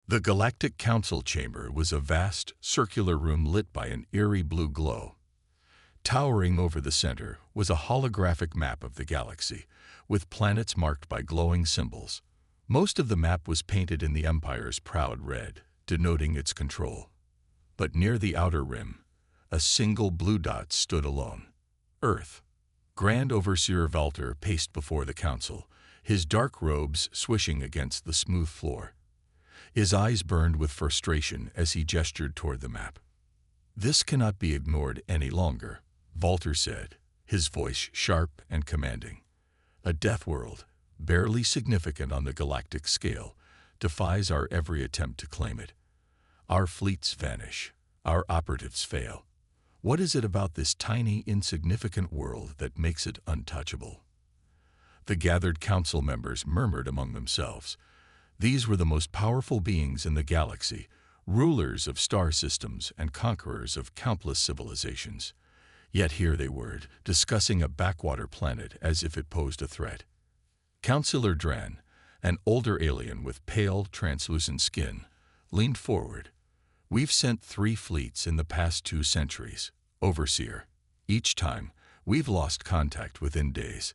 The Galactic Council chamber was a vast, circular room lit by an eerie blue glow. Towering over the center was a holographic map of the galaxy, with planets marked by glowing symbols. Most of the map was painted in the Empire's proud red, denoting its control. But near the outer rim, a single blue dot stood alone. Earth. Grand Overseer Valter paced before the council, his dark robes swishing against the smooth floor. His eyes burned with frustration as he gestured toward the map. "This cannot be ignored any longer," Valter said, his voice sharp and commanding. "A death world, barely significant on the galactic scale, defies our every attempt to claim it. Our fleets vanish, our operatives fail. What is it about this tiny, insignificant world that makes it untouchable?" The gathered council members murmured among themselves. These were the most powerful beings in the galaxy, rulers of star systems and conquerors of countless civilizations. Yet here they were, discussing a backwater planet as if it posed a threat. Councillor Dran, an older alien with pale, translucent skin, leaned forward. "We've sent 3 fleets in the past 2 centuries, Overseer. Each time, we've lost contact within days.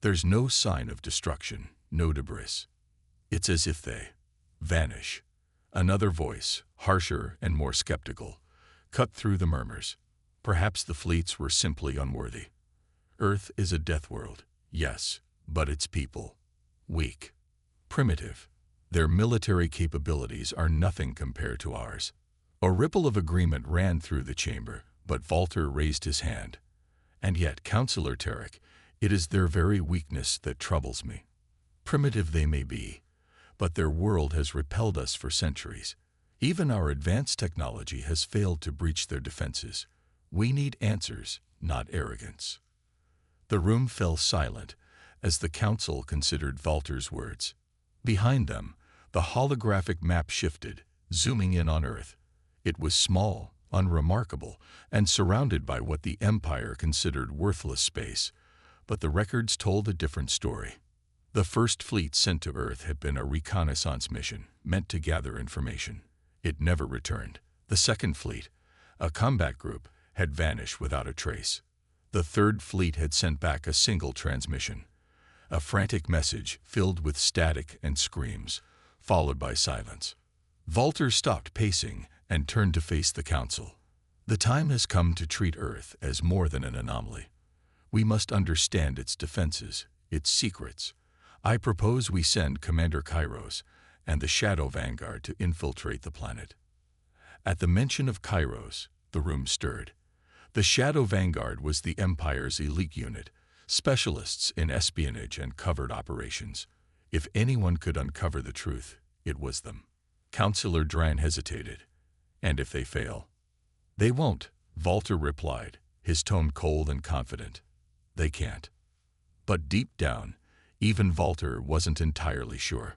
There's no sign of destruction, no debris. It's as if they vanish." Another voice, harsher and more skeptical, cut through the murmurs. "Perhaps the fleets were simply unworthy. Earth is a death world, yes, but its people, weak, primitive. Their military capabilities are nothing compared to ours." A ripple of agreement ran through the chamber, but Valter raised his hand. "And yet, Councillor Tarek, it is their very weakness that troubles me. Primitive they may be, but their world has repelled us for centuries. Even our advanced technology has failed to breach their defenses. We need answers, not arrogance." The room fell silent as the council considered Valter's words. Behind them, the holographic map shifted, zooming in on Earth. It was small, unremarkable, and surrounded by what the Empire considered worthless space, but the records told a different story. The first fleet sent to Earth had been a reconnaissance mission meant to gather information. It never returned. The second fleet, a combat group, had vanished without a trace. The third fleet had sent back a single transmission, a frantic message filled with static and screams, followed by silence. Valter stopped pacing and turned to face the council. "The time has come to treat Earth as more than an anomaly. We must understand its defenses, its secrets. I propose we send Commander Kairos and the Shadow Vanguard to infiltrate the planet." At the mention of Kairos, the room stirred. The Shadow Vanguard was the Empire's elite unit, specialists in espionage and covert operations. If anyone could uncover the truth, it was them. Councillor Dran hesitated. "And if they fail?" "They won't," Valter replied, his tone cold and confident. "They can't." But deep down, even Valter wasn't entirely sure.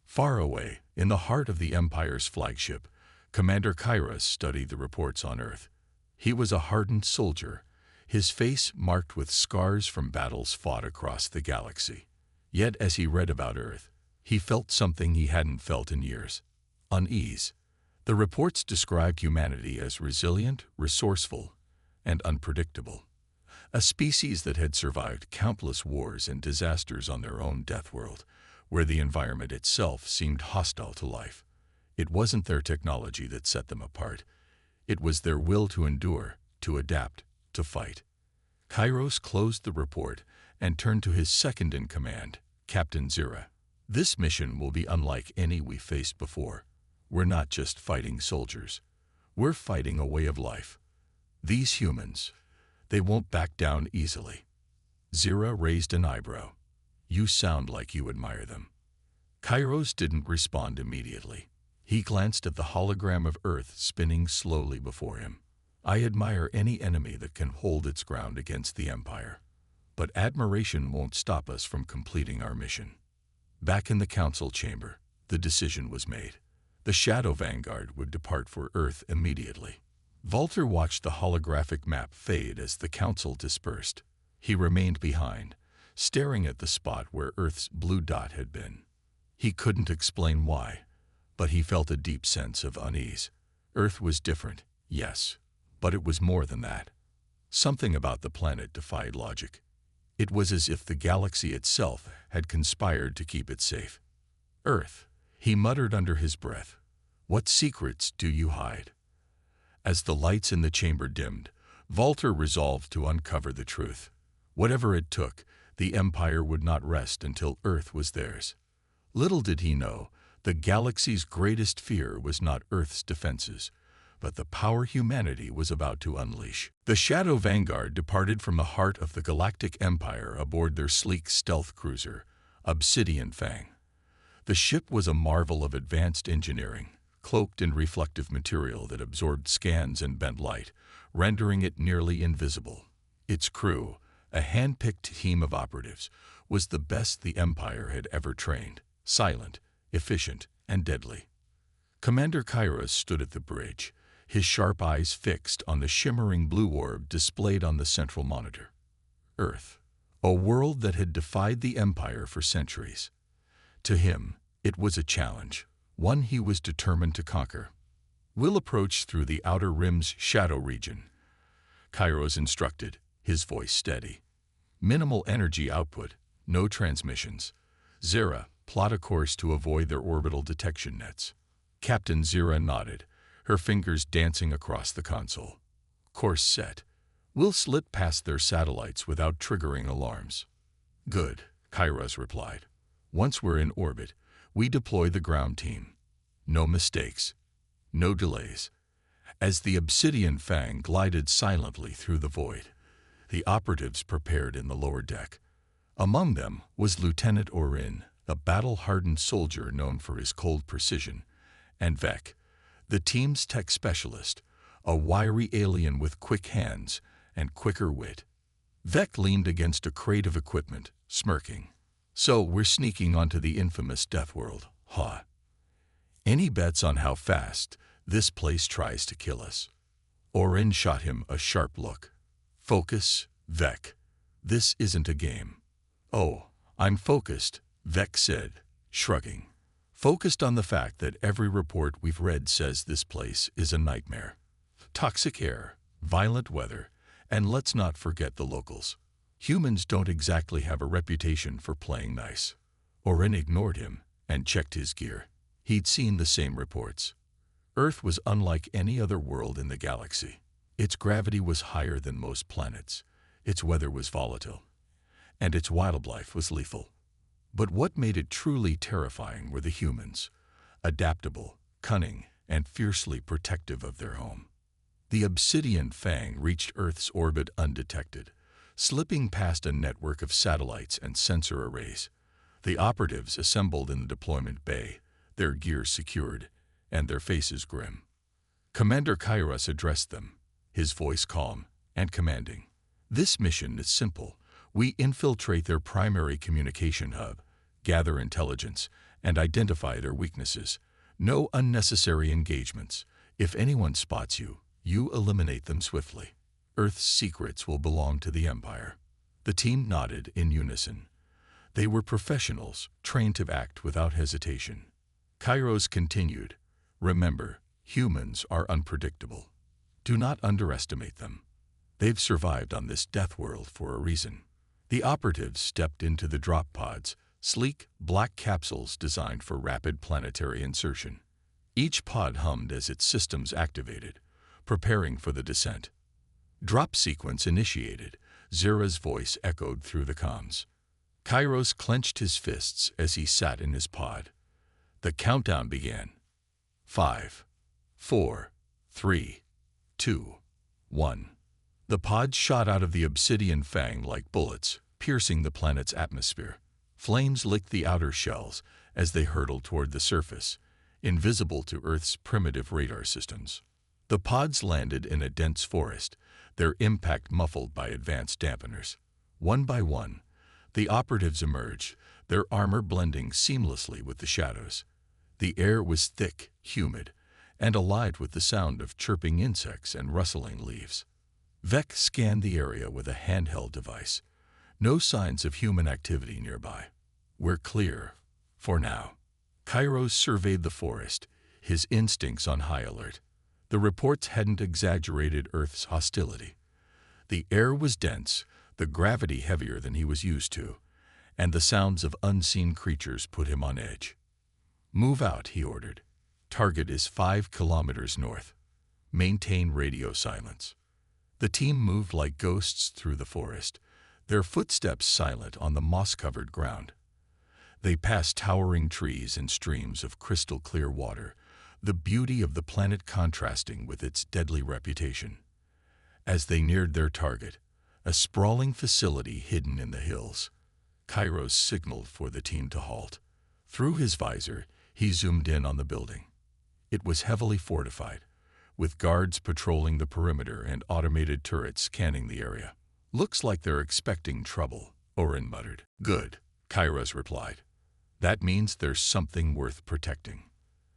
Far away, in the heart of the Empire's flagship, Commander Kairos studied the reports on Earth. He was a hardened soldier, his face marked with scars from battles fought across the galaxy. Yet as he read about Earth, he felt something he hadn't felt in years: unease. The reports described humanity as resilient, resourceful, and unpredictable. A species that had survived countless wars and disasters on their own death world, where the environment itself seemed hostile to life. It wasn't their technology that set them apart. It was their will to endure, to adapt, to fight. Kairos closed the report and turned to his second-in-command, Captain Zira. "This mission will be unlike any we faced before. We're not just fighting soldiers. We're fighting a way of life. These humans, they won't back down easily." Zira raised an eyebrow. "You sound like you admire them." Kairos didn't respond immediately. He glanced at the hologram of Earth spinning slowly before him. "I admire any enemy that can hold its ground against the Empire. But admiration won't stop us from completing our mission." Back in the council chamber, the decision was made. The Shadow Vanguard would depart for Earth immediately. Valter watched the holographic map fade as the council dispersed. He remained behind, staring at the spot where Earth's blue dot had been. He couldn't explain why, but he felt a deep sense of unease. Earth was different, yes, but it was more than that. Something about the planet defied logic. It was as if the galaxy itself had conspired to keep it safe. Earth, he muttered under his breath, what secrets do you hide? As the lights in the chamber dimmed, Walter resolved to uncover the truth. Whatever it took, the Empire would not rest until Earth was theirs. Little did he know, the galaxy's greatest fear was not Earth's defenses, but the power humanity was about to unleash. The Shadow Vanguard departed from the heart of the Galactic Empire aboard their sleek stealth cruiser, Obsidian Fang. The ship was a marvel of advanced engineering, cloaked in reflective material that absorbed scans and bent light, rendering it nearly invisible. Its crew, a hand-picked team of operatives, was the best the Empire had ever trained, silent, efficient, and deadly. Commander Kairos stood at the bridge, his sharp eyes fixed on the shimmering blue orb displayed on the central monitor. Earth, a world that had defied the Empire for centuries. To him, it was a challenge, one he was determined to conquer. We'll approach through the outer rim's shadow region, Kairos instructed, his voice steady. Minimal energy output, no transmissions. Zira, plot a course to avoid their orbital detection nets. Captain Zira nodded, her fingers dancing across the console. Course set. We'll slip past their satellites without triggering alarms. Good, Kairos replied. Once we're in orbit, we deploy the ground team. No mistakes. No delays. As the Obsidian Fang glided silently through the void, the operatives prepared in the lower deck. Among them was Lieutenant Orin, a battle-hardened soldier known for his cold precision, and Vec, the team's tech specialist, a wiry alien with quick hands and quicker wit. Vec leaned against a crate of equipment, smirking. So we're sneaking onto the infamous Death World, huh? Any bets on how fast this place tries to kill us? Orin shot him a sharp look. Focus, Vec. This isn't a game. Oh, I'm focused, Vec said, shrugging. Focused on the fact that every report we've read says this place is a nightmare. Toxic air, violent weather, and let's not forget the locals. Humans don't exactly have a reputation for playing nice. Orin ignored him and checked his gear. He'd seen the same reports. Earth was unlike any other world in the galaxy. Its gravity was higher than most planets, its weather was volatile, and its wildlife was lethal. But what made it truly terrifying were the humans, adaptable, cunning, and fiercely protective of their home. The Obsidian Fang reached Earth's orbit undetected, slipping past a network of satellites and sensor arrays. The operatives assembled in the deployment bay, their gear secured, and their faces grim. Commander Kairos addressed them, his voice calm and commanding. This mission is simple. We infiltrate their primary communication hub, gather intelligence, and identify their weaknesses. No unnecessary engagements. If anyone spots you, you eliminate them swiftly. Earth's secrets will belong to the Empire. The team nodded in unison. They were professionals, trained to act without hesitation. Kairos continued, remember, humans are unpredictable. Do not underestimate them. They've survived on this death world for a reason. The operatives stepped into the drop pods, sleek, black capsules designed for rapid planetary insertion. Each pod hummed as its systems activated, preparing for the descent. Drop sequence initiated, Zira's voice echoed through the comms. Kairos clenched his fists as he sat in his pod. The countdown began. 5, 4, 3, 2, 1. The pods shot out of the Obsidian Fang like bullets, piercing the planet's atmosphere. Flames licked the outer shells as they hurtled toward the surface, invisible to Earth's primitive radar systems. The pods landed in a dense forest, their impact muffled by advanced dampeners. One by one, the operatives emerged, their armor blending seamlessly with the shadows. The air was thick, humid, and alive with the sound of chirping insects and rustling leaves. Vec scanned the area with a handheld device. No signs of human activity nearby. We're clear, for now. Kairos surveyed the forest, his instincts on high alert. The reports hadn't exaggerated Earth's hostility. The air was dense, the gravity heavier than he was used to, and the sounds of unseen creatures put him on edge. "Move out," he ordered. "Target is 5 kilometers north. Maintain radio silence." The team moved like ghosts through the forest, their footsteps silent on the moss-covered ground. They passed towering trees and streams of crystal-clear water, the beauty of the planet contrasting with its deadly reputation. As they neared their target, a sprawling facility hidden in the hills, Kairos signaled for the team to halt. Through his visor, he zoomed in on the building. It was heavily fortified, with guards patrolling the perimeter and automated turrets scanning the area. "Looks like they're expecting trouble," Orin muttered. "Good," Kairos replied. "That means there's something worth protecting."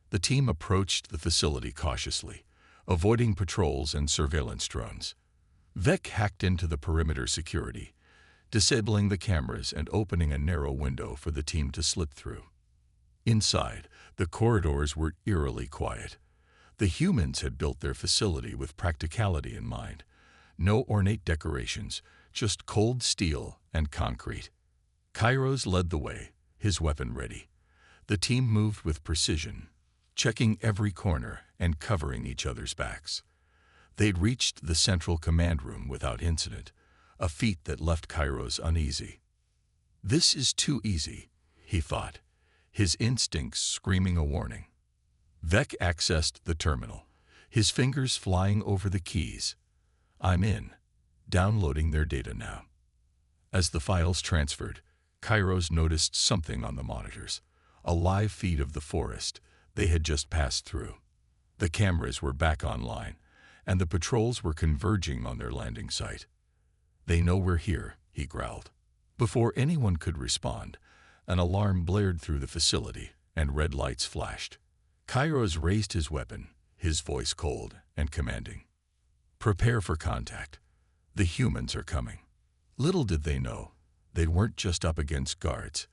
The team approached the facility cautiously, avoiding patrols and surveillance drones. Vec hacked into the perimeter security, disabling the cameras and opening a narrow window for the team to slip through. Inside, the corridors were eerily quiet. The humans had built their facility with practicality in mind. No ornate decorations, just cold steel and concrete. Kairos led the way, his weapon ready. The team moved with precision, checking every corner and covering each other's backs. They'd reached the central command room without incident, a feat that left Kairos uneasy. "This is too easy," he thought, his instincts screaming a warning. Vec accessed the terminal, his fingers flying over the keys. "I'm in, downloading their data now." As the files transferred, Kairos noticed something on the monitors, a live feed of the forest they had just passed through. The cameras were back online, and the patrols were converging on their landing site. "They know we're here," he growled. Before anyone could respond, an alarm blared through the facility, and red lights flashed. Kairos raised his weapon, his voice cold and commanding. "Prepare for contact. The humans are coming." Little did they know, they weren't just up against guards.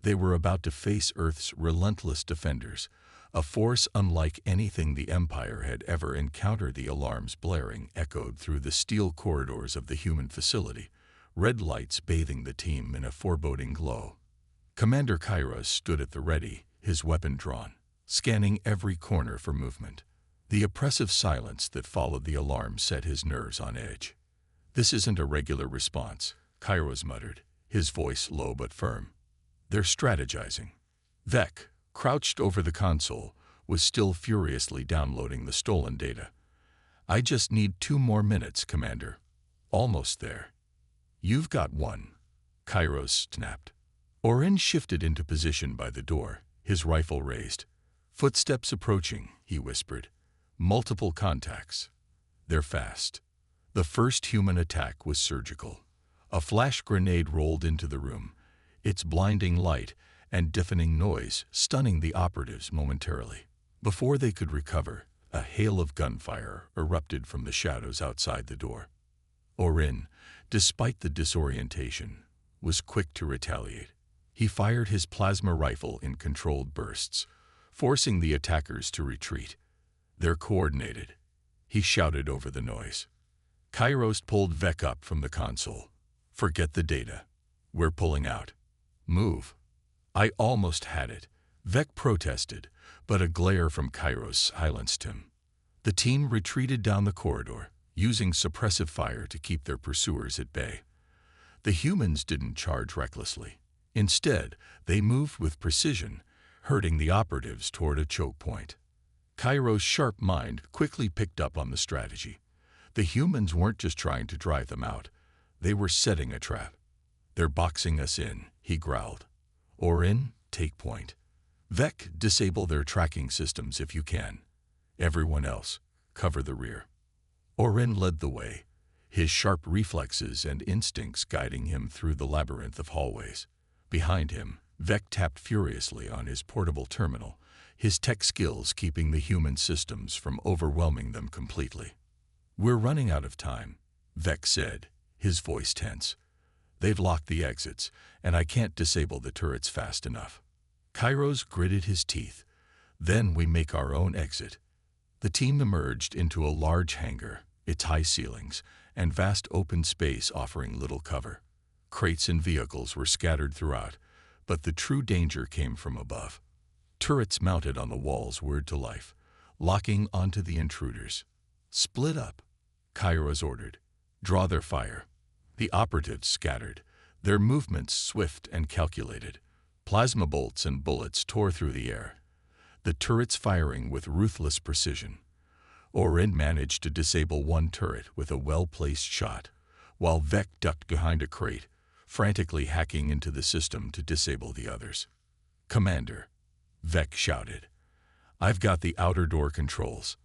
They were about to face Earth's relentless defenders, a force unlike anything the Empire had ever encountered. The alarms blaring echoed through the steel corridors of the human facility, red lights bathing the team in a foreboding glow. Commander Kairos stood at the ready, his weapon drawn, scanning every corner for movement. The oppressive silence that followed the alarm set his nerves on edge. "This isn't a regular response," Kairos muttered, his voice low but firm. "They're strategizing." Vec, crouched over the console, was still furiously downloading the stolen data. "I just need 2 more minutes, Commander." "Almost there." "You've got 1," Kairos snapped. Orin shifted into position by the door, his rifle raised. "Footsteps approaching," he whispered. "Multiple contacts. They're fast." The first human attack was surgical. A flash grenade rolled into the room, its blinding light and deafening noise stunning the operatives momentarily. Before they could recover, a hail of gunfire erupted from the shadows outside the door. Orin, despite the disorientation, was quick to retaliate. He fired his plasma rifle in controlled bursts, forcing the attackers to retreat. "They're coordinated," he shouted over the noise. Kairos pulled Vec up from the console. "Forget the data. We're pulling out. Move." "I almost had it," Vec protested, but a glare from Kairos silenced him. The team retreated down the corridor, using suppressive fire to keep their pursuers at bay. The humans didn't charge recklessly. Instead, they moved with precision, herding the operatives toward a choke point. Kairos' sharp mind quickly picked up on the strategy. The humans weren't just trying to drive them out. They were setting a trap. "They're boxing us in," he growled. "Orin, take point. Vec, disable their tracking systems if you can. Everyone else, cover the rear." Orin led the way, his sharp reflexes and instincts guiding him through the labyrinth of hallways. Behind him, Vec tapped furiously on his portable terminal, his tech skills keeping the human systems from overwhelming them completely. "We're running out of time," Vec said, his voice tense. "They've locked the exits, and I can't disable the turrets fast enough." Kairos gritted his teeth. Then we make our own exit. The team emerged into a large hangar, its high ceilings, and vast open space offering little cover. Crates and vehicles were scattered throughout, but the true danger came from above. Turrets mounted on the walls whirred to life, locking onto the intruders. "Split up," Kairos ordered. "Draw their fire." The operatives scattered, their movements swift and calculated. Plasma bolts and bullets tore through the air, the turrets firing with ruthless precision. Orin managed to disable one turret with a well-placed shot, while Vec ducked behind a crate, frantically hacking into the system to disable the others. "Commander," Vec shouted, "I've got the outer door controls.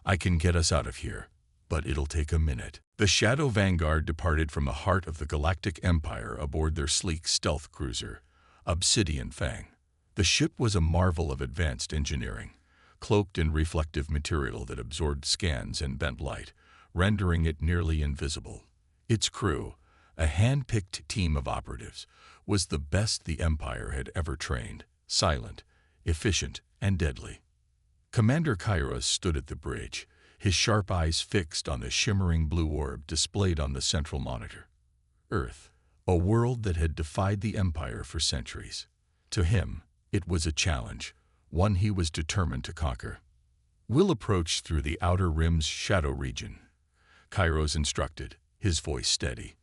I can get us out of here, but it'll take a minute." The Shadow Vanguard departed from the heart of the Galactic Empire aboard their sleek stealth cruiser, Obsidian Fang. The ship was a marvel of advanced engineering, cloaked in reflective material that absorbed scans and bent light, rendering it nearly invisible. Its crew, a hand-picked team of operatives, was the best the Empire had ever trained, silent, efficient, and deadly. Commander Kairos stood at the bridge, his sharp eyes fixed on the shimmering blue orb displayed on the central monitor. Earth, a world that had defied the Empire for centuries. To him, it was a challenge, one he was determined to conquer. "We'll approach through the outer rim's shadow region," Kairos instructed, his voice steady.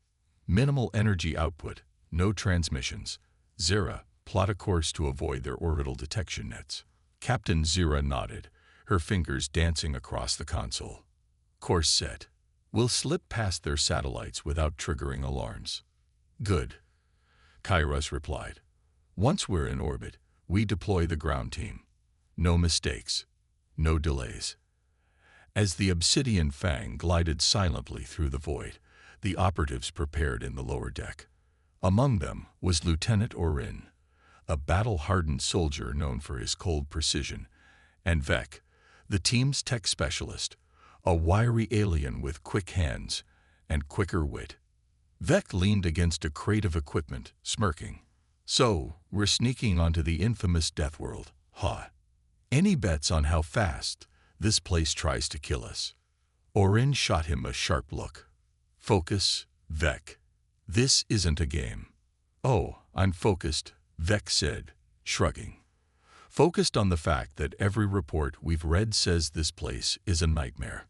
"Minimal energy output, no transmissions. Zira, plot a course to avoid their orbital detection nets." Captain Zira nodded, her fingers dancing across the console. "Course set. We'll slip past their satellites without triggering alarms." "Good," Kairos replied. "Once we're in orbit, we deploy the ground team. No mistakes, no delays." As the Obsidian Fang glided silently through the void, the operatives prepared in the lower deck. Among them was Lieutenant Orin, a battle-hardened soldier known for his cold precision, and Vec, the team's tech specialist, a wiry alien with quick hands and quicker wit. Vec leaned against a crate of equipment, smirking. "So, we're sneaking onto the infamous Death World, huh? Any bets on how fast this place tries to kill us?" Orin shot him a sharp look. "Focus, Vec. This isn't a game." "Oh, I'm focused," Vec said, shrugging. "Focused on the fact that every report we've read says this place is a nightmare.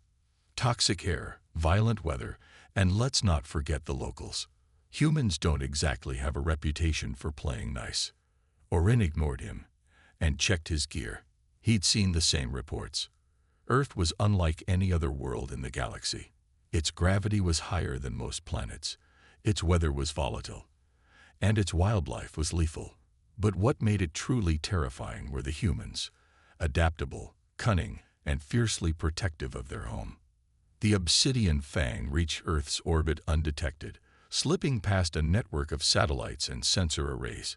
Toxic air, violent weather, and let's not forget the locals. Humans don't exactly have a reputation for playing nice." Orin ignored him and checked his gear. He'd seen the same reports. Earth was unlike any other world in the galaxy. Its gravity was higher than most planets, its weather was volatile, and its wildlife was lethal. But what made it truly terrifying were the humans, adaptable, cunning, and fiercely protective of their home. The Obsidian Fang reached Earth's orbit undetected, slipping past a network of satellites and sensor arrays.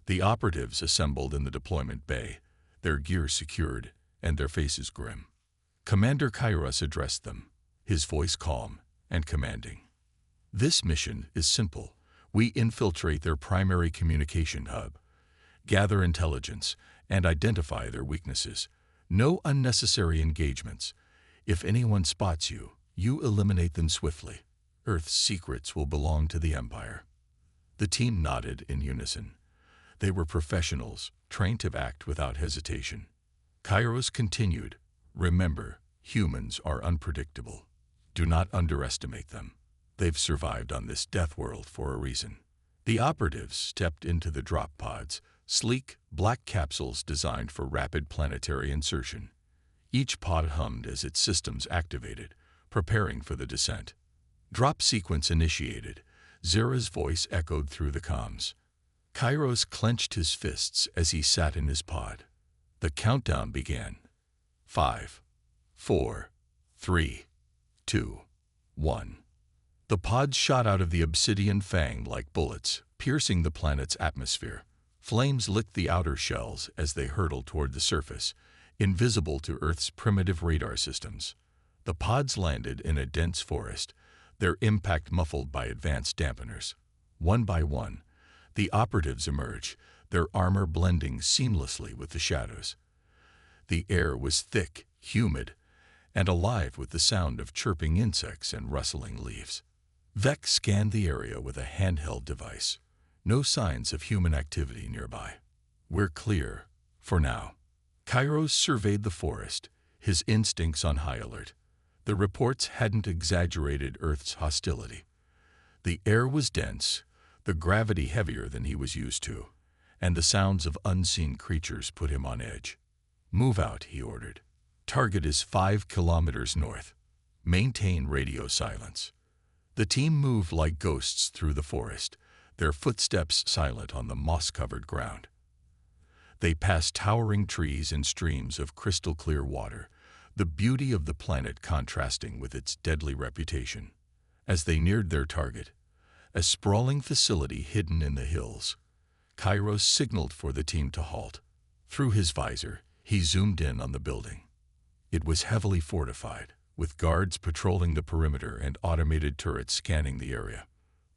The operatives assembled in the deployment bay, their gear secured and their faces grim. Commander Kairos addressed them, his voice calm and commanding. "This mission is simple. We infiltrate their primary communication hub, gather intelligence, and identify their weaknesses. No unnecessary engagements. If anyone spots you, you eliminate them swiftly. Earth's secrets will belong to the Empire." The team nodded in unison. They were professionals, trained to act without hesitation. Kairos continued, "Remember, humans are unpredictable. Do not underestimate them. They've survived on this death world for a reason." The operatives stepped into the drop pods, sleek, black capsules designed for rapid planetary insertion. Each pod hummed as its systems activated, preparing for the descent. "Drop sequence initiated," Zira's voice echoed through the comms. Kairos clenched his fists as he sat in his pod. The countdown began. 5, 4, 3, 2, 1. The pods shot out of the Obsidian Fang like bullets, piercing the planet's atmosphere. Flames licked the outer shells as they hurtled toward the surface, invisible to Earth's primitive radar systems. The pods landed in a dense forest, their impact muffled by advanced dampeners. One by one, the operatives emerged, their armor blending seamlessly with the shadows. The air was thick, humid, and alive with the sound of chirping insects and rustling leaves. Vec scanned the area with a handheld device. No signs of human activity nearby. We're clear, for now. Kairos surveyed the forest, his instincts on high alert. The reports hadn't exaggerated Earth's hostility. The air was dense, the gravity heavier than he was used to, and the sounds of unseen creatures put him on edge. Move out, he ordered. Target is 5 kilometers north. Maintain radio silence. The team moved like ghosts through the forest, their footsteps silent on the moss-covered ground. They passed towering trees and streams of crystal-clear water, the beauty of the planet contrasting with its deadly reputation. As they neared their target, a sprawling facility hidden in the hills, Kairos signaled for the team to halt. Through his visor, he zoomed in on the building. It was heavily fortified, with guards patrolling the perimeter and automated turrets scanning the area.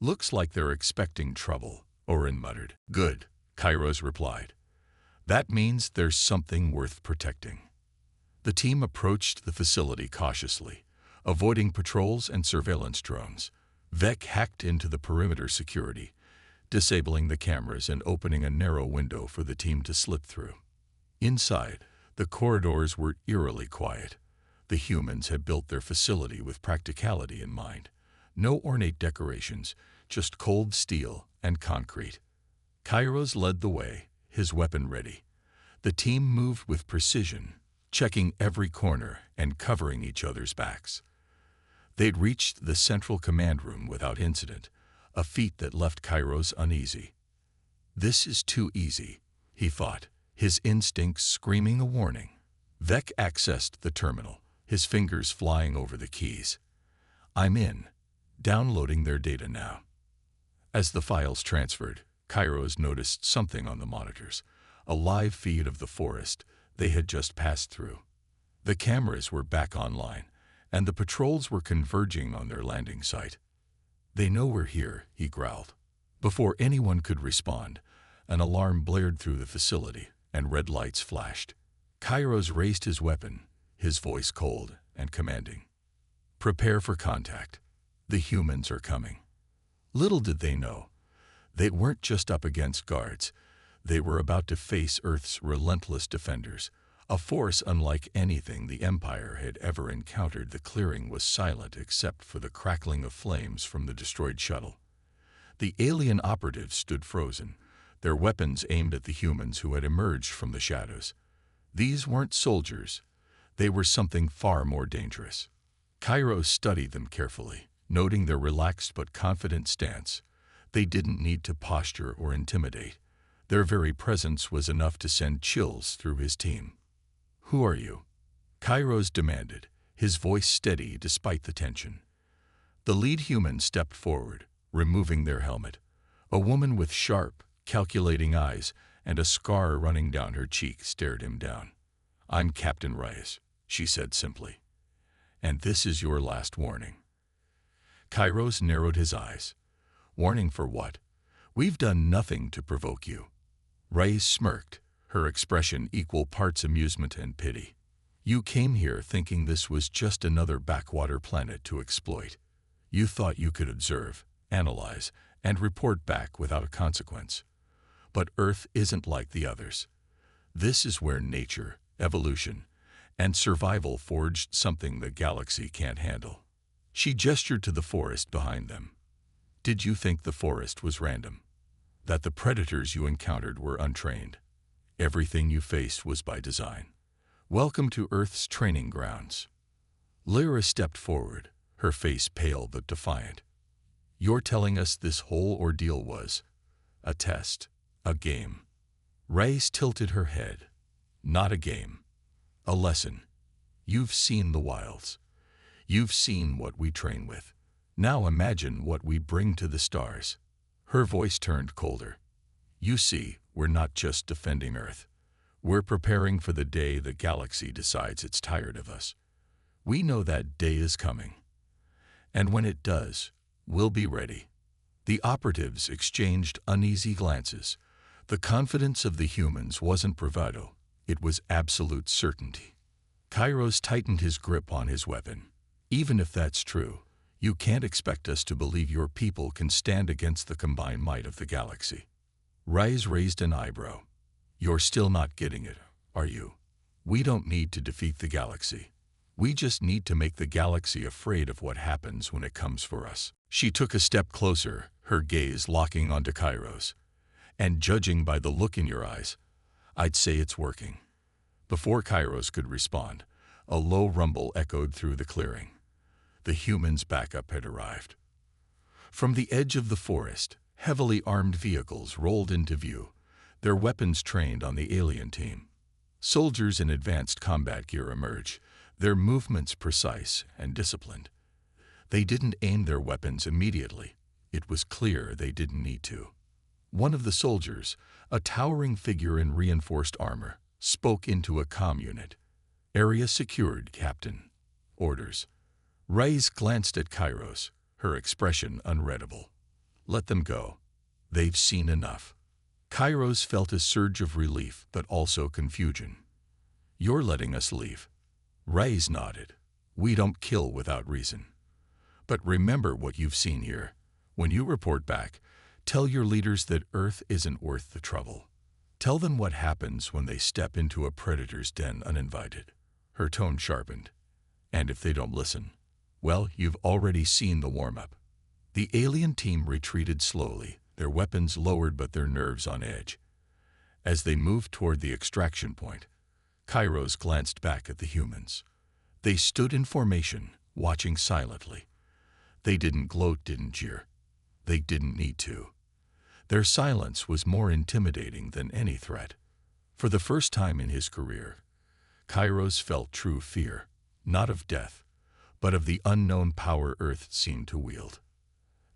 Looks like they're expecting trouble, Orin muttered. Good, Kairos replied. That means there's something worth protecting. The team approached the facility cautiously, avoiding patrols and surveillance drones. Vec hacked into the perimeter security, disabling the cameras and opening a narrow window for the team to slip through. Inside, the corridors were eerily quiet. The humans had built their facility with practicality in mind. No ornate decorations, just cold steel and concrete. Kairos led the way, his weapon ready. The team moved with precision, checking every corner and covering each other's backs. They'd reached the central command room without incident, a feat that left Kairos uneasy. This is too easy, he thought, his instincts screaming a warning. Vec accessed the terminal, his fingers flying over the keys. I'm in, downloading their data now. As the files transferred, Kairos noticed something on the monitors, a live feed of the forest they had just passed through. The cameras were back online, and the patrols were converging on their landing site. They know we're here, he growled. Before anyone could respond, an alarm blared through the facility, and red lights flashed. Kairos raised his weapon, his voice cold and commanding. Prepare for contact. The humans are coming. Little did they know, they weren't just up against guards. They were about to face Earth's relentless defenders, a force unlike anything the Empire had ever encountered. The clearing was silent except for the crackling of flames from the destroyed shuttle. The alien operatives stood frozen, their weapons aimed at the humans who had emerged from the shadows. These weren't soldiers. They were something far more dangerous. Kairos studied them carefully, noting their relaxed but confident stance. They didn't need to posture or intimidate. Their very presence was enough to send chills through his team. Who are you? Kairos demanded, his voice steady despite the tension. The lead human stepped forward, removing their helmet. A woman with sharp, calculating eyes and a scar running down her cheek stared him down. I'm Captain Reyes, she said simply. And this is your last warning. Kairos narrowed his eyes. Warning for what? We've done nothing to provoke you. Reyes smirked, her expression equal parts amusement and pity. You came here thinking this was just another backwater planet to exploit. You thought you could observe, analyze, and report back without a consequence. But Earth isn't like the others. This is where nature, evolution, and survival forged something the galaxy can't handle. She gestured to the forest behind them. Did you think the forest was random? That the predators you encountered were untrained? Everything you faced was by design. Welcome to Earth's training grounds. Lyra stepped forward, her face pale but defiant. You're telling us this whole ordeal was a test, a game. Reyes tilted her head. Not a game. A lesson. You've seen the wilds. You've seen what we train with. Now imagine what we bring to the stars. Her voice turned colder. You see, we're not just defending Earth. We're preparing for the day the galaxy decides it's tired of us. We know that day is coming. And when it does, we'll be ready. The operatives exchanged uneasy glances, The confidence of the humans wasn't bravado, it was absolute certainty. Kairos tightened his grip on his weapon. Even if that's true, you can't expect us to believe your people can stand against the combined might of the galaxy. Rise raised an eyebrow. You're still not getting it, are you? We don't need to defeat the galaxy. We just need to make the galaxy afraid of what happens when it comes for us. She took a step closer, her gaze locking onto Kairos. And judging by the look in your eyes, I'd say it's working. Before Kairos could respond, a low rumble echoed through the clearing. The humans' backup had arrived. From the edge of the forest, heavily armed vehicles rolled into view, their weapons trained on the alien team. Soldiers in advanced combat gear emerged, their movements precise and disciplined. They didn't aim their weapons immediately. It was clear they didn't need to. One of the soldiers, a towering figure in reinforced armor, spoke into a comm unit. "Area secured, Captain. Orders." Reyes glanced at Kairos, her expression unreadable. "Let them go. They've seen enough." Kairos felt a surge of relief but also confusion. "You're letting us leave." Reyes nodded. "We don't kill without reason. But remember what you've seen here. When you report back, tell your leaders that Earth isn't worth the trouble. Tell them what happens when they step into a predator's den uninvited." Her tone sharpened. "And if they don't listen, well, you've already seen the warm-up." The alien team retreated slowly, their weapons lowered but their nerves on edge. As they moved toward the extraction point, Kairos glanced back at the humans. They stood in formation, watching silently. They didn't gloat, didn't jeer. They didn't need to. Their silence was more intimidating than any threat. For the first time in his career, Kairos felt true fear, not of death, but of the unknown power Earth seemed to wield.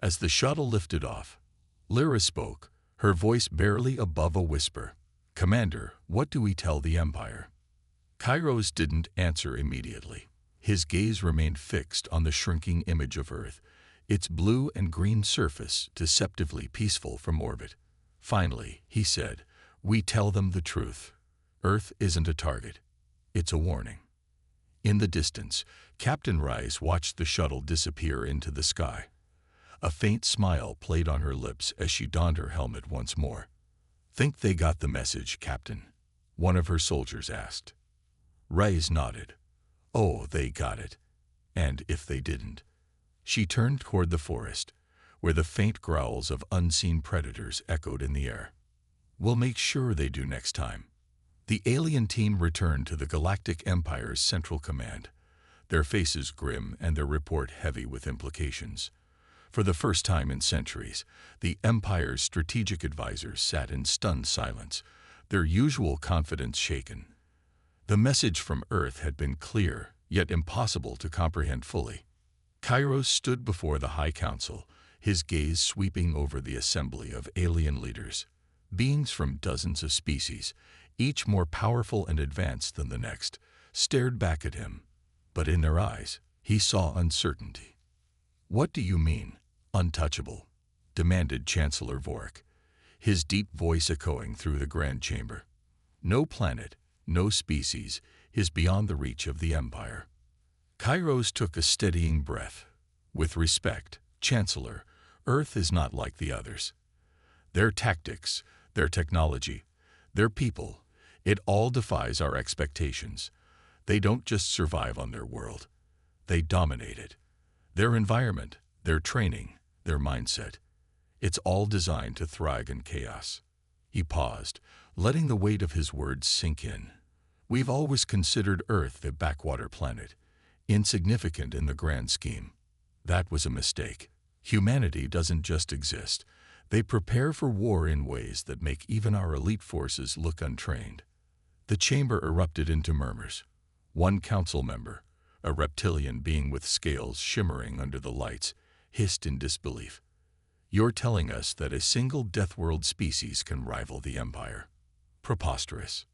As the shuttle lifted off, Lyra spoke, her voice barely above a whisper. "Commander, what do we tell the Empire?" Kairos didn't answer immediately. His gaze remained fixed on the shrinking image of Earth, its blue and green surface deceptively peaceful from orbit. Finally, he said, "We tell them the truth. Earth isn't a target. It's a warning." In the distance, Captain Rice watched the shuttle disappear into the sky. A faint smile played on her lips as she donned her helmet once more. "Think they got the message, Captain?" one of her soldiers asked. Rice nodded. "Oh, they got it. And if they didn't?" She turned toward the forest, where the faint growls of unseen predators echoed in the air. "We'll make sure they do next time." The alien team returned to the Galactic Empire's Central Command, their faces grim and their report heavy with implications. For the first time in centuries, the Empire's strategic advisors sat in stunned silence, their usual confidence shaken. The message from Earth had been clear, yet impossible to comprehend fully. Kairos stood before the High Council, his gaze sweeping over the assembly of alien leaders, beings from dozens of species, each more powerful and advanced than the next, stared back at him. But in their eyes, he saw uncertainty. "What do you mean, untouchable?" demanded Chancellor Vorik, his deep voice echoing through the Grand Chamber. "No planet, no species, is beyond the reach of the Empire." Kairos took a steadying breath. "With respect, Chancellor, Earth is not like the others. Their tactics, their technology, their people, it all defies our expectations. They don't just survive on their world. They dominate it. Their environment, their training, their mindset. It's all designed to thrive in chaos." He paused, letting the weight of his words sink in. "We've always considered Earth a backwater planet, insignificant in the grand scheme. That was a mistake. Humanity doesn't just exist. They prepare for war in ways that make even our elite forces look untrained." The chamber erupted into murmurs. One council member, a reptilian being with scales shimmering under the lights, hissed in disbelief. "You're telling us that a single Deathworld species can rival the Empire? Preposterous."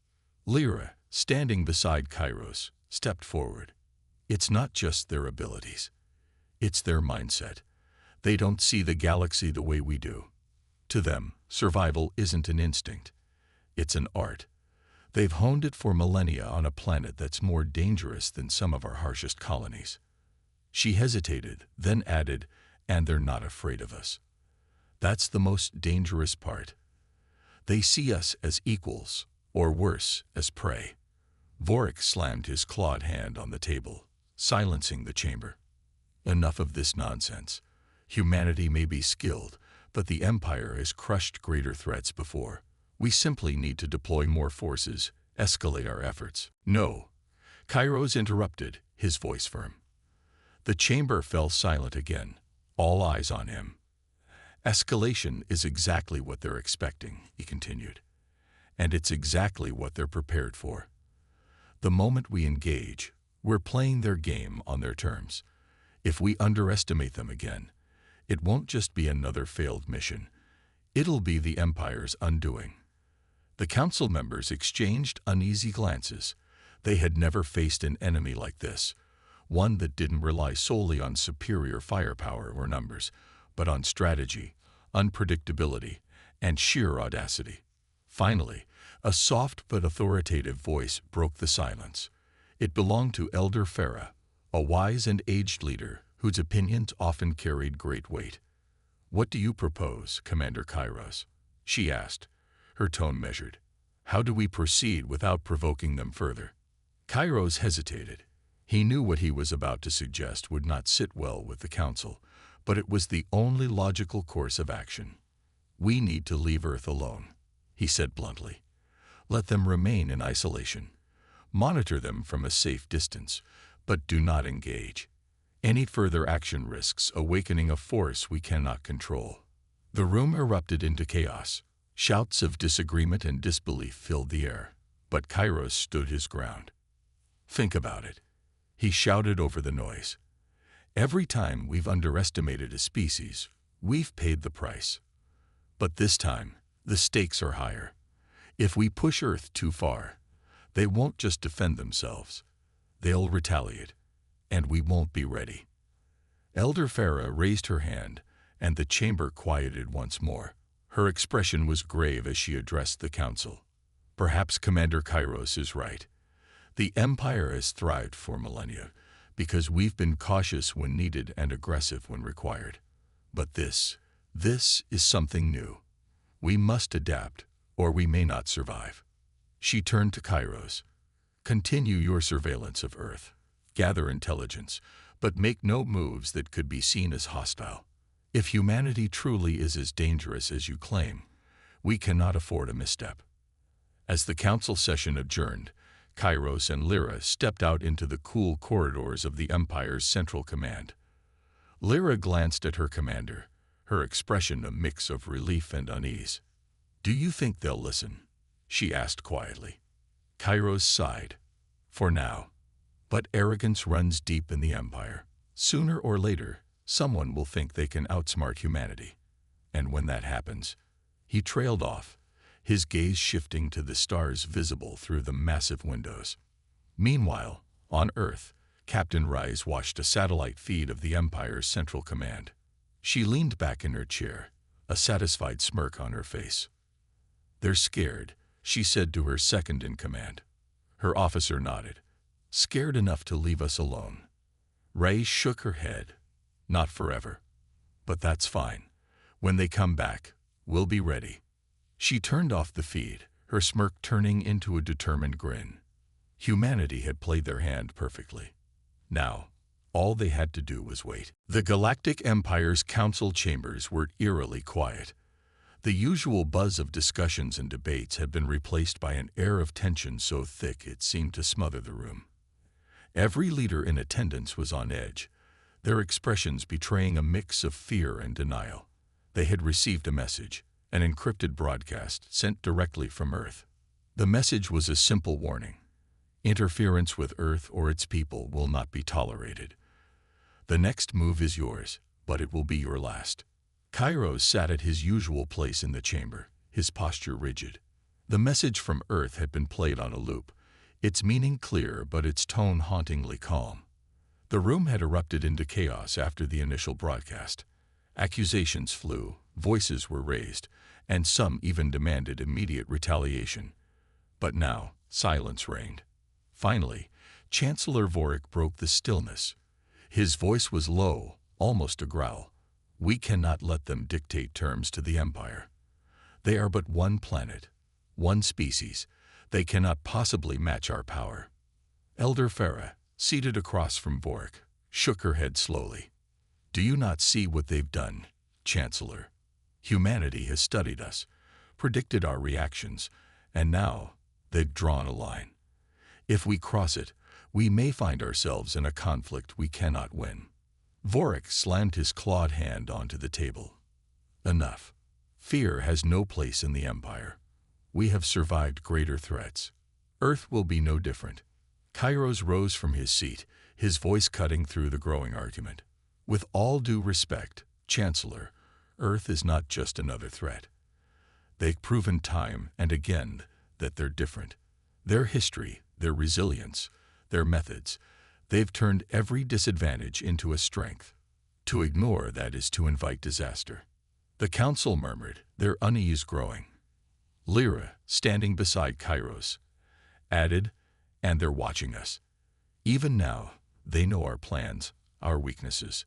Lyra, standing beside Kairos, stepped forward. "It's not just their abilities. It's their mindset. They don't see the galaxy the way we do. To them, Survival isn't an instinct. It's an art. They've honed it for millennia on a planet that's more dangerous than some of our harshest colonies. She hesitated, then added, and they're not afraid of us. That's the most dangerous part. They see us as equals, or worse, as prey. Vorik slammed his clawed hand on the table, silencing the chamber. Enough of this nonsense. Humanity may be skilled, but the Empire has crushed greater threats before. We simply need to deploy more forces, escalate our efforts. No. Kairos interrupted, his voice firm. The chamber fell silent again, all eyes on him. Escalation is exactly what they're expecting, he continued. And it's exactly what they're prepared for. The moment we engage, we're playing their game on their terms. If we underestimate them again, it won't just be another failed mission. It'll be the Empire's undoing. The council members exchanged uneasy glances. They had never faced an enemy like this, one that didn't rely solely on superior firepower or numbers, but on strategy, unpredictability, and sheer audacity. Finally, a soft but authoritative voice broke the silence. It belonged to Elder Farah, a wise and aged leader whose opinions often carried great weight. "What do you propose, Commander Kairos?" she asked, her tone measured. "How do we proceed without provoking them further?" Kairos hesitated. He knew what he was about to suggest would not sit well with the council, but it was the only logical course of action. "We need to leave Earth alone," he said bluntly. "Let them remain in isolation. Monitor them from a safe distance, but do not engage. Any further action risks awakening a force we cannot control." The room erupted into chaos. Shouts of disagreement and disbelief filled the air, but Kairos stood his ground. "Think about it," he shouted over the noise. "Every time we've underestimated a species, we've paid the price. But this time, the stakes are higher. If we push Earth too far, they won't just defend themselves. They'll retaliate, and we won't be ready." Elder Farah raised her hand, and the chamber quieted once more. Her expression was grave as she addressed the council. "Perhaps Commander Kairos is right. The Empire has thrived for millennia because we've been cautious when needed and aggressive when required. But this is something new. We must adapt, or we may not survive." She turned to Kairos. "Continue your surveillance of Earth. Gather intelligence, but make no moves that could be seen as hostile. If humanity truly is as dangerous as you claim, we cannot afford a misstep." As the council session adjourned, Kairos and Lyra stepped out into the cool corridors of the Empire's central command. Lyra glanced at her commander, her expression a mix of relief and unease. "Do you think they'll listen?" she asked quietly. Kairos sighed. "For now. But arrogance runs deep in the Empire. Sooner or later, someone will think they can outsmart humanity. And when that happens..." He trailed off, his gaze shifting to the stars visible through the massive windows. Meanwhile, on Earth, Captain Rise watched a satellite feed of the Empire's central command. She leaned back in her chair, a satisfied smirk on her face. "They're scared," she said to her second-in-command. Her officer nodded. "Scared enough to leave us alone." Ray shook her head. "Not forever. But that's fine. When they come back, we'll be ready." She turned off the feed, her smirk turning into a determined grin. Humanity had played their hand perfectly. Now, all they had to do was wait. The Galactic Empire's council chambers were eerily quiet. The usual buzz of discussions and debates had been replaced by an air of tension so thick it seemed to smother the room. Every leader in attendance was on edge, their expressions betraying a mix of fear and denial. They had received a message, an encrypted broadcast sent directly from Earth. The message was a simple warning. Interference with Earth or its people will not be tolerated. The next move is yours, but it will be your last. Kairos sat at his usual place in the chamber, his posture rigid. The message from Earth had been played on a loop, its meaning clear but its tone hauntingly calm. The room had erupted into chaos after the initial broadcast, Accusations flew, voices were raised, and some even demanded immediate retaliation. But now, silence reigned. Finally, Chancellor Vorik broke the stillness. His voice was low, almost a growl. We cannot let them dictate terms to the Empire. They are but one planet, one species. They cannot possibly match our power. Elder Farah, seated across from Vorik, shook her head slowly. Do you not see what they've done, Chancellor? Humanity has studied us, predicted our reactions, and now they've drawn a line. If we cross it, we may find ourselves in a conflict we cannot win. Vorik slammed his clawed hand onto the table. Enough. Fear has no place in the Empire. We have survived greater threats. Earth will be no different. Kairos rose from his seat, his voice cutting through the growing argument. With all due respect, Chancellor, Earth is not just another threat. They've proven time and again that they're different. Their history, their resilience, their methods, they've turned every disadvantage into a strength. To ignore that is to invite disaster. The council murmured, their unease growing. Lyra, standing beside Kairos, added, and they're watching us. Even now, they know our plans, our weaknesses.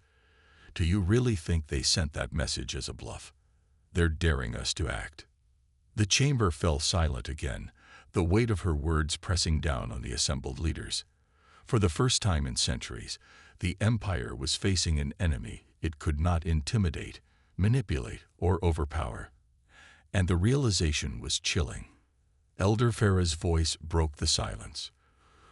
Do you really think they sent that message as a bluff? They're daring us to act. The chamber fell silent again, the weight of her words pressing down on the assembled leaders. For the first time in centuries, the Empire was facing an enemy it could not intimidate, manipulate, or overpower. And the realization was chilling. Elder Farah's voice broke the silence.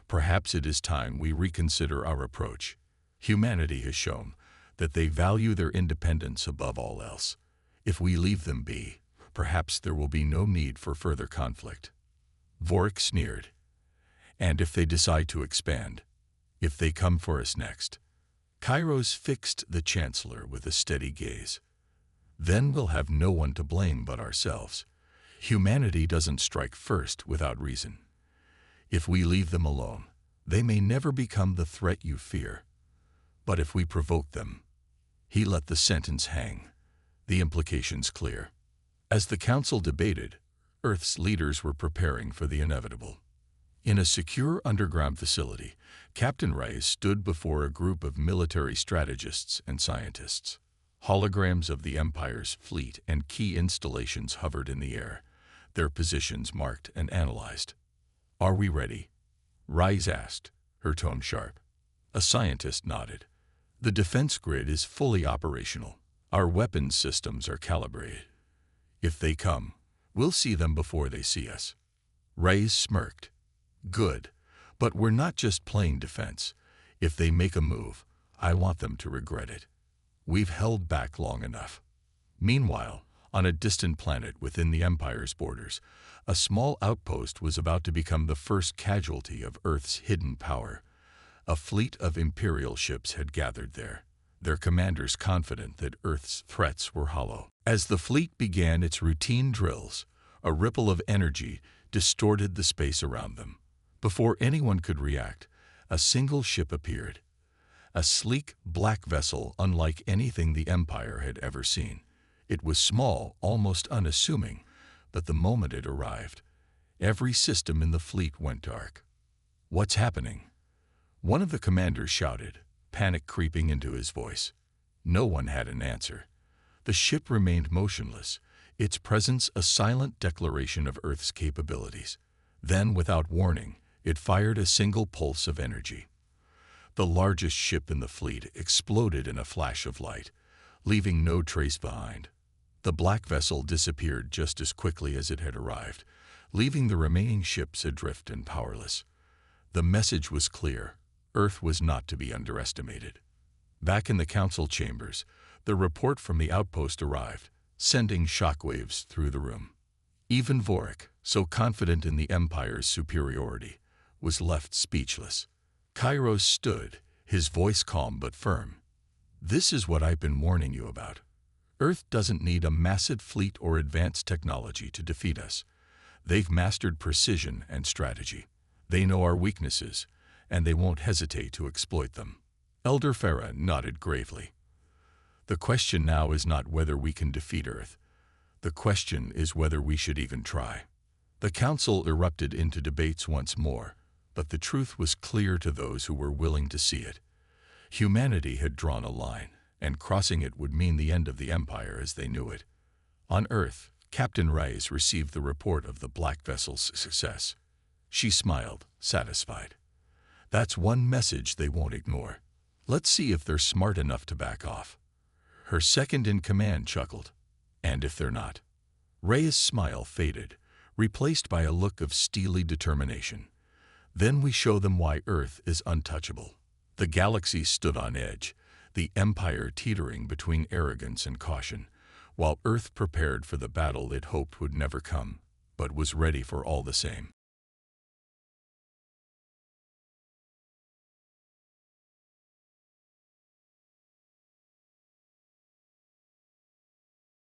Perhaps it is time we reconsider our approach. Humanity has shown that they value their independence above all else. If we leave them be, perhaps there will be no need for further conflict. Vorik sneered. And if they decide to expand, if they come for us next? Kairos fixed the Chancellor with a steady gaze. Then we'll have no one to blame but ourselves. Humanity doesn't strike first without reason. If we leave them alone, they may never become the threat you fear. But if we provoke them, he let the sentence hang, the implications clear. As the council debated, Earth's leaders were preparing for the inevitable. In a secure underground facility, Captain Rice stood before a group of military strategists and scientists. Holograms of the Empire's fleet and key installations hovered in the air, their positions marked and analyzed. Are we ready? Rice asked, her tone sharp. A scientist nodded. The defense grid is fully operational. Our weapons systems are calibrated. If they come, we'll see them before they see us. Rice smirked. Good, but we're not just playing defense. If they make a move, I want them to regret it. We've held back long enough. Meanwhile, on a distant planet within the Empire's borders, a small outpost was about to become the first casualty of Earth's hidden power. A fleet of Imperial ships had gathered there, their commanders confident that Earth's threats were hollow. As the fleet began its routine drills, a ripple of energy distorted the space around them. Before anyone could react, a single ship appeared. A sleek, black vessel unlike anything the Empire had ever seen. It was small, almost unassuming, but the moment it arrived, every system in the fleet went dark. What's happening? One of the commanders shouted, panic creeping into his voice. No one had an answer. The ship remained motionless, its presence a silent declaration of Earth's capabilities. Then, without warning, it fired a single pulse of energy. The largest ship in the fleet exploded in a flash of light, leaving no trace behind. The black vessel disappeared just as quickly as it had arrived, leaving the remaining ships adrift and powerless. The message was clear. Earth was not to be underestimated. Back in the council chambers, the report from the outpost arrived, sending shockwaves through the room. Even Vorik, so confident in the Empire's superiority, was left speechless. Kairos stood, his voice calm but firm. This is what I've been warning you about. Earth doesn't need a massive fleet or advanced technology to defeat us. They've mastered precision and strategy. They know our weaknesses, and they won't hesitate to exploit them. Elder Farah nodded gravely. The question now is not whether we can defeat Earth. The question is whether we should even try. The council erupted into debates once more, but the truth was clear to those who were willing to see it. Humanity had drawn a line, and crossing it would mean the end of the Empire as they knew it. On Earth, Captain Reyes received the report of the Black Vessel's success. She smiled, satisfied. That's one message they won't ignore. Let's see if they're smart enough to back off. Her second-in-command chuckled. And if they're not? Reyes' smile faded, replaced by a look of steely determination. Then we show them why Earth is untouchable. The galaxy stood on edge, the Empire teetering between arrogance and caution, while Earth prepared for the battle it hoped would never come, but was ready for all the same.